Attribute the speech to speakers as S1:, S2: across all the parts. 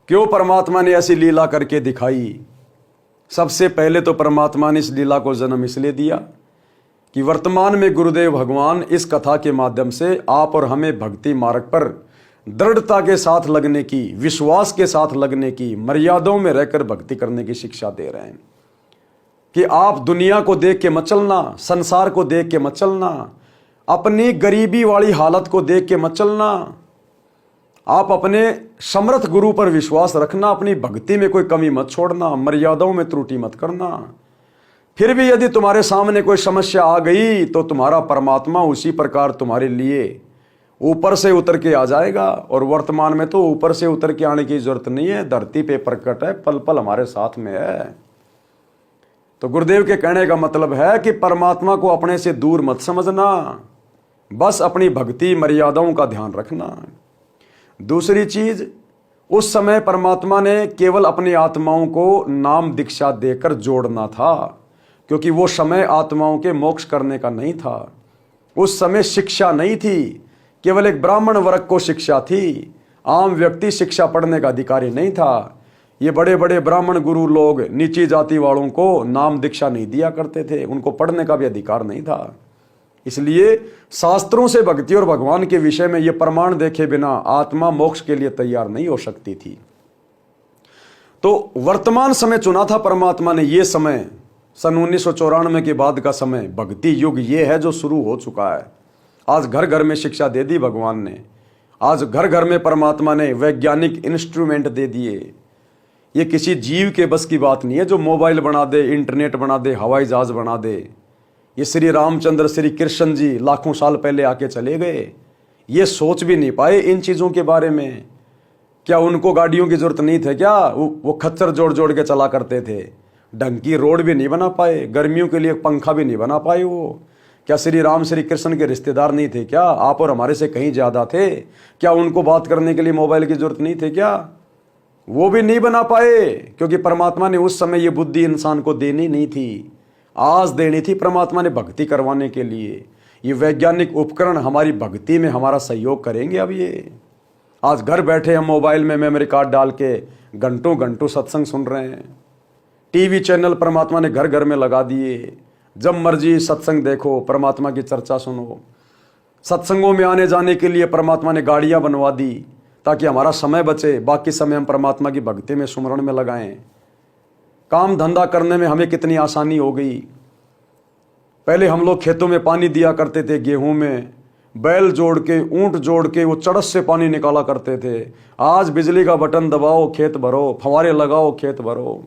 S1: क्यों परमात्मा ने ऐसी लीला करके दिखाई? सबसे पहले तो परमात्मा ने इस लीला को जन्म इसलिए दिया कि वर्तमान में गुरुदेव भगवान इस कथा के माध्यम से आप और हमें भक्ति मार्ग पर दृढ़ता के साथ लगने की, विश्वास के साथ लगने की, मर्यादाओं में रहकर भक्ति करने की शिक्षा दे रहे हैं कि आप दुनिया को देख के मत चलना, संसार को देख के मत चलना, अपनी गरीबी वाली हालत को देख के मत चलना। आप अपने समर्थ गुरु पर विश्वास रखना, अपनी भक्ति में कोई कमी मत छोड़ना, मर्यादाओं में त्रुटि मत करना। फिर भी यदि तुम्हारे सामने कोई समस्या आ गई तो तुम्हारा परमात्मा उसी प्रकार तुम्हारे लिए ऊपर से उतर के आ जाएगा। और वर्तमान में तो ऊपर से उतर के आने की जरूरत नहीं है, धरती पे प्रकट है, पल पल हमारे साथ में है। तो गुरुदेव के कहने का मतलब है कि परमात्मा को अपने से दूर मत समझना, बस अपनी भक्ति मर्यादाओं का ध्यान रखना। दूसरी चीज, उस समय परमात्मा ने केवल अपनी आत्माओं को नाम दीक्षा देकर जोड़ना था, क्योंकि वो समय आत्माओं के मोक्ष करने का नहीं था। उस समय शिक्षा नहीं थी, केवल एक ब्राह्मण वर्ग को शिक्षा थी। आम व्यक्ति शिक्षा पढ़ने का अधिकारी नहीं था। ये बड़े बड़े ब्राह्मण गुरु लोग नीची जाति वालों को नाम दीक्षा नहीं दिया करते थे, उनको पढ़ने का भी अधिकार नहीं था। इसलिए शास्त्रों से भक्ति और भगवान के विषय में ये प्रमाण देखे बिना आत्मा मोक्ष के लिए तैयार नहीं हो सकती थी। तो वर्तमान समय चुना था परमात्मा ने। ये समय सन 1994 के बाद का समय, भक्ति युग ये है जो शुरू हो चुका है। आज घर घर में शिक्षा दे दी भगवान ने। आज घर घर में परमात्मा ने वैज्ञानिक इंस्ट्रूमेंट दे दिए। ये किसी जीव के बस की बात नहीं है जो मोबाइल बना दे, इंटरनेट बना दे, हवाई जहाज बना दे। ये श्री रामचंद्र, श्री कृष्ण जी लाखों साल पहले आके चले गए। ये सोच भी नहीं पाए इन चीज़ों के बारे में। क्या उनको गाड़ियों की जरूरत नहीं थी क्या? वो खच्चर जोड़ जोड़ के चला करते थे। ढंग की रोड भी नहीं बना पाए, गर्मियों के लिए पंखा भी नहीं बना पाए वो। क्या श्री राम श्री कृष्ण के रिश्तेदार नहीं थे क्या? आप और हमारे से कहीं ज़्यादा थे क्या? उनको बात करने के लिए मोबाइल की जरूरत नहीं थी क्या? वो भी नहीं बना पाए, क्योंकि परमात्मा ने उस समय ये बुद्धि इंसान को देनी नहीं थी। आज देनी थी परमात्मा ने भक्ति करवाने के लिए। ये वैज्ञानिक उपकरण हमारी भक्ति में हमारा सहयोग करेंगे। अब ये आज घर बैठे हम मोबाइल में मेमोरी कार्ड डाल के घंटों घंटों सत्संग सुन रहे हैं। टीवी चैनल परमात्मा ने घर घर में लगा दिए। जब मर्जी सत्संग देखो, परमात्मा की चर्चा सुनो। सत्संगों में आने जाने के लिए परमात्मा ने गाड़ियाँ बनवा दी ताकि हमारा समय बचे, बाकी समय हम परमात्मा की भक्ति में, सुमरण में लगाएं। काम धंधा करने में हमें कितनी आसानी हो गई। पहले हम लोग खेतों में पानी दिया करते थे, गेहूं में बैल जोड़ के, ऊंट जोड़ के वो चड़स से पानी निकाला करते थे। आज बिजली का बटन दबाओ, खेत भरो, फव्वारे लगाओ, खेत भरो।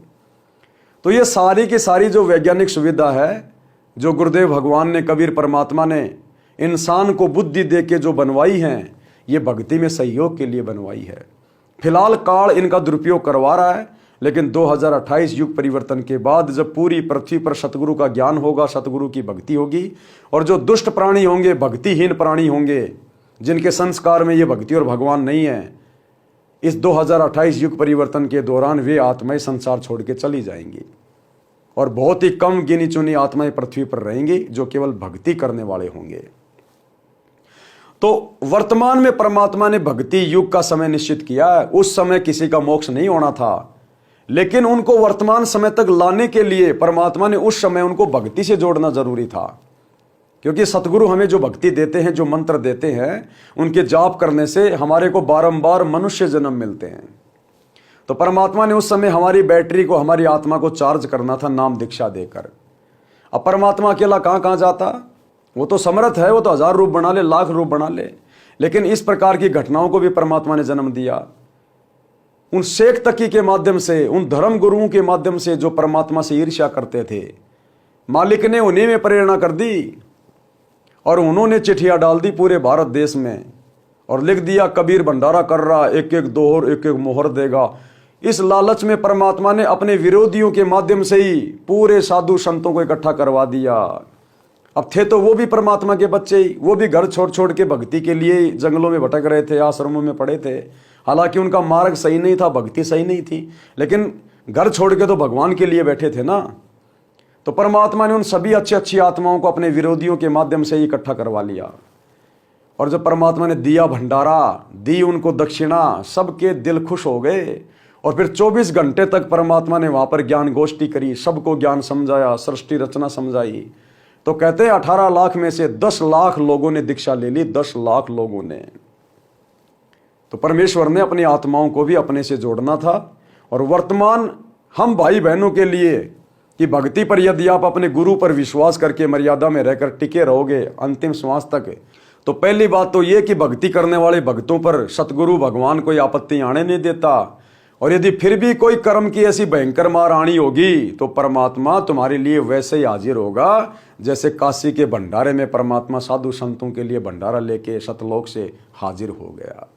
S1: तो ये सारी की सारी जो वैज्ञानिक सुविधा है, जो गुरुदेव भगवान ने, कबीर परमात्मा ने इंसान को बुद्धि दे के जो बनवाई हैं, ये भक्ति में सहयोग के लिए बनवाई है। फिलहाल काल इनका दुरुपयोग करवा रहा है, लेकिन 2028 युग परिवर्तन के बाद जब पूरी पृथ्वी पर सतगुरु का ज्ञान होगा, सतगुरु की भक्ति होगी, और जो दुष्ट प्राणी होंगे, भक्तिहीन प्राणी होंगे, जिनके संस्कार में ये भक्ति और भगवान नहीं है, इस 2028 युग परिवर्तन के दौरान वे आत्माएं संसार छोड़ के चली जाएंगी और बहुत ही कम गिनी चुनी आत्माएं पृथ्वी पर रहेंगी जो केवल भक्ति करने वाले होंगे। तो वर्तमान में परमात्मा ने भक्ति युग का समय निश्चित किया है। उस समय किसी का मोक्ष नहीं होना था, लेकिन उनको वर्तमान समय तक लाने के लिए परमात्मा ने उस समय उनको भक्ति से जोड़ना जरूरी था। क्योंकि सतगुरु हमें जो भक्ति देते हैं, जो मंत्र देते हैं, उनके जाप करने से हमारे को बारंबार मनुष्य जन्म मिलते हैं। तो परमात्मा ने उस समय हमारी बैटरी को, हमारी आत्मा को चार्ज करना था नाम दीक्षा देकर। अब परमात्मा अकेला कहाँ कहाँ जाता? वो तो समर्थ है, वो तो 1000 रूप बना ले, लाख रूप बना ले। लेकिन इस प्रकार की घटनाओं को भी परमात्मा ने जन्म दिया। उन शेख तकी के माध्यम से, उन धर्म गुरुओं के माध्यम से जो परमात्मा से ईर्ष्या करते थे, मालिक ने उन्हीं में प्रेरणा कर दी और उन्होंने चिट्ठियां डाल दी पूरे भारत देश में और लिख दिया कबीर भंडारा कर रहा, एक एक दोहर, एक एक मोहर देगा। इस लालच में परमात्मा ने अपने विरोधियों के माध्यम से ही पूरे साधु संतों को इकट्ठा करवा दिया। अब थे तो वो भी परमात्मा के बच्चे ही, वो भी घर छोड़ छोड़ के भक्ति के लिए जंगलों में भटक रहे थे, आश्रमों में पड़े थे। हालांकि उनका मार्ग सही नहीं था, भक्ति सही नहीं थी, लेकिन घर छोड़ के तो भगवान के लिए बैठे थे ना। तो परमात्मा ने उन सभी अच्छी अच्छी आत्माओं को अपने विरोधियों के माध्यम से ही इकट्ठा करवा लिया और जब परमात्मा ने दिया भंडारा, दी उनको दक्षिणा, सबके दिल खुश हो गए। और फिर 24 घंटे तक परमात्मा ने वहां पर ज्ञान गोष्ठी करी, सबको ज्ञान समझाया, सृष्टि रचना समझाई। तो कहते हैं 18 लाख में से 10 लाख लोगों ने दीक्षा ले ली, 10 लाख लोगों ने। तो परमेश्वर ने अपनी आत्माओं को भी अपने से जोड़ना था। और वर्तमान हम भाई बहनों के लिए कि भक्ति पर यदि आप अपने गुरु पर विश्वास करके मर्यादा में रहकर टिके रहोगे अंतिम श्वास तक, तो पहली बात तो ये कि भक्ति करने वाले भक्तों पर सतगुरु भगवान कोई आपत्ति आने नहीं देता। और यदि फिर भी कोई कर्म की ऐसी भयंकर मार आनी होगी तो परमात्मा तुम्हारे लिए वैसे ही हाजिर होगा जैसे काशी के भंडारे में परमात्मा साधु संतों के लिए भंडारा लेके सतलोक से हाजिर हो गया।